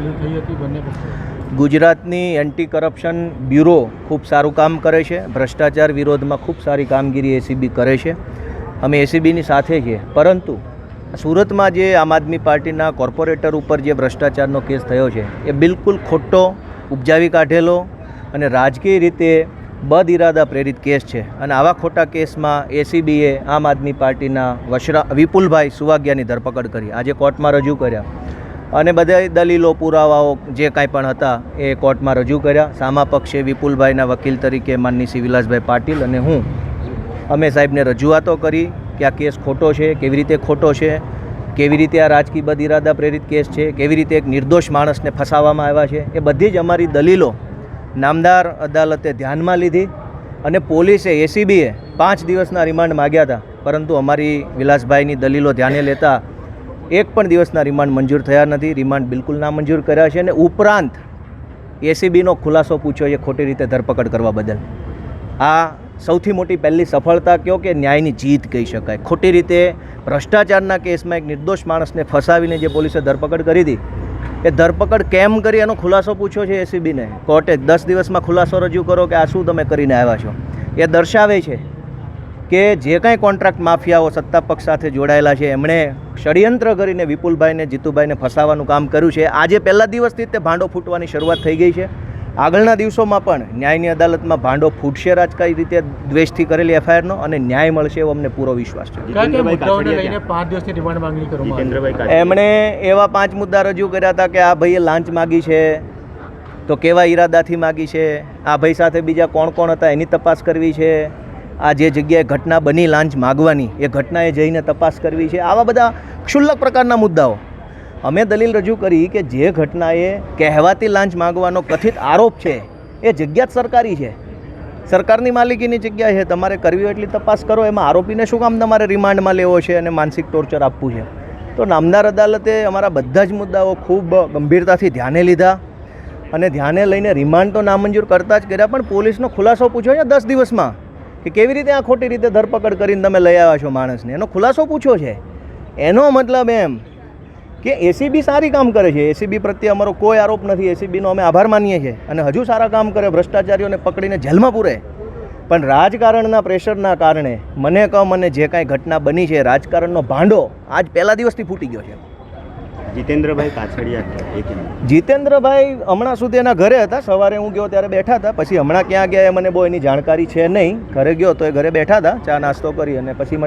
Rally થઈ હતી બંને પક્ષો? ગુજરાતની એન્ટી કરપ્શન બ્યુરો ખૂબ સારું કામ કરે છે. ભ્રષ્ટાચાર વિરોધમાં ખૂબ સારી કામગીરી એસીબી કરે છે. અમે એસીબીની સાથે છીએ. પરંતુ સુરતમાં જે આમ આદમી પાર્ટીના કોર્પોરેટર ઉપર જે ભ્રષ્ટાચારનો કેસ થયો છે એ બિલકુલ ખોટો, ઉપજાવી કાઢેલો અને રાજકીય રીતે બદ ઇરાદા પ્રેરિત કેસ છે. અને આવા ખોટા કેસમાં એસીબીએ આમ આદમી પાર્ટીના વિપુલભાઈ સુવાગ્યાની ધરપકડ કરી, આજે કોર્ટમાં રજૂ કર્યા અને બધા દલીલો, પુરાવાઓ જે કાંઈ પણ હતા એ કોર્ટમાં રજૂ કર્યા. સામા પક્ષે વિપુલભાઈના વકીલ તરીકે માનની શ્રી વિલાસભાઈ પાટીલ અને હું અમે સાહેબને રજૂઆતો કરી કે આ કેસ ખોટો છે, કેવી રીતે ખોટો છે, કેવી રીતે આ રાજકીય બદ ઇરાદા પ્રેરિત કેસ છે, કેવી રીતે એક નિર્દોષ માણસને ફસાવવામાં આવ્યા છે. એ બધી જ અમારી દલીલો નામદાર અદાલતે ધ્યાનમાં લીધી અને પોલીસે, એસીબીએ 5 દિવસના રિમાન્ડ માગ્યા હતા. પરંતુ અમારી વિલાસભાઈની દલીલો ધ્યાને લેતા 1 પણ દિવસના રિમાન્ડ મંજૂર થયા નથી. રિમાન્ડ બિલકુલ નામંજૂર કર્યા છે અને ઉપરાંત એસીબીનો ખુલાસો પૂછ્યો છે ખોટી રીતે ધરપકડ કરવા બદલ. આ સૌથી મોટી પહેલી સફળતા કહો કે ન્યાયની જીત કહી શકાય. ખોટી રીતે ભ્રષ્ટાચારના કેસમાં એક નિર્દોષ માણસને ફસાવીને જે પોલીસે ધરપકડ કરી હતી એ ધરપકડ કેમ કરી એનો ખુલાસો પૂછ્યો છે એસીબીને. કોર્ટે 10 દિવસમાં ખુલાસો રજૂ કરો કે આ શું તમે કરીને આવ્યા છો. એ દર્શાવે છે કે જે કાંઈ કોન્ટ્રાક્ટ માફિયાઓ સત્તા પક્ષ સાથે જોડાયેલા છે એમણે ષડયંત્ર કરીને વિપુલભાઈને, જીતુભાઈને ફસાવાનું કામ કર્યું છે. આજે પહેલા દિવસથી તે ભાંડો ફૂટવાની શરૂઆત થઈ ગઈ છે. આગળના દિવસોમાં પણ ન્યાયની અદાલતમાં ભાંડો ફૂટશે રાજકીય રીતે દ્વેષથી કરેલી એફઆઈઆરનો અને ન્યાય મળશે એવો અમને પૂરો વિશ્વાસ છે. એમણે એવા 5 મુદ્દા રજૂ કર્યા હતા કે આ ભાઈએ લાંચ માગી છે, તો કેવા ઈરાદાથી માગી છે, આ ભાઈ સાથે બીજા કોણ કોણ હતા એની તપાસ કરવી છે, આ જે જગ્યાએ ઘટના બની લાંચ માગવાની એ ઘટનાએ જઈને તપાસ કરવી છે. આવા બધા ક્ષુલ્લક પ્રકારના મુદ્દાઓ અમે દલીલ રજૂ કરી કે જે ઘટનાએ કહેવાતી લાંચ માગવાનો કથિત આરોપ છે એ જગ્યા જ સરકારી છે, સરકારની માલિકીની જગ્યા છે, તમારે કરવી હોય એટલી તપાસ કરો. એમાં આરોપીને શું કામ તમારે રિમાન્ડમાં લેવો છે અને માનસિક ટોર્ચર આપવું છે? તો નામદાર અદાલતે અમારા બધા જ મુદ્દાઓ ખૂબ ગંભીરતાથી ધ્યાને લીધા અને ધ્યાને લઈને રિમાન્ડ તો નામંજૂર કરતા જ કર્યા, પણ પોલીસનો ખુલાસો પૂછ્યો છે 10 દિવસમાં કે કેવી રીતે આ ખોટી રીતે ધરપકડ કરીને તમે લઈ આવ્યા છો માણસને. એનો ખુલાસો પૂછ્યો છે. એનો મતલબ એમ કે એસીબી સારી કામ કરે છે. એસીબી પ્રત્યે અમારો કોઈ આરોપ નથી. એસીબીનો અમે આભાર માનીએ છીએ અને હજુ સારા કામ કરે, ભ્રષ્ટાચારીઓને પકડીને જેલમાં પૂરે. પણ રાજકારણના પ્રેશરના કારણે મને જે કાંઈ ઘટના બની છે, રાજકારણનો ભાંડો આજ પહેલા દિવસથી ફૂટી ગયો છે. જીતેન્દ્રભાઈ કાછડિયા, જીતેન્દ્રભાઈ હમણાં સુધી એના ઘરે હતા. સવારે હું ગયો ત્યારે બેઠા હતા. પછી હમણાં ક્યાં ગયા એ મને બહુ એની જાણકારી છે નહીં. ઘરે ગયો તો એ ઘરે બેઠા હતા, ચા નાસ્તો કરી અને પછી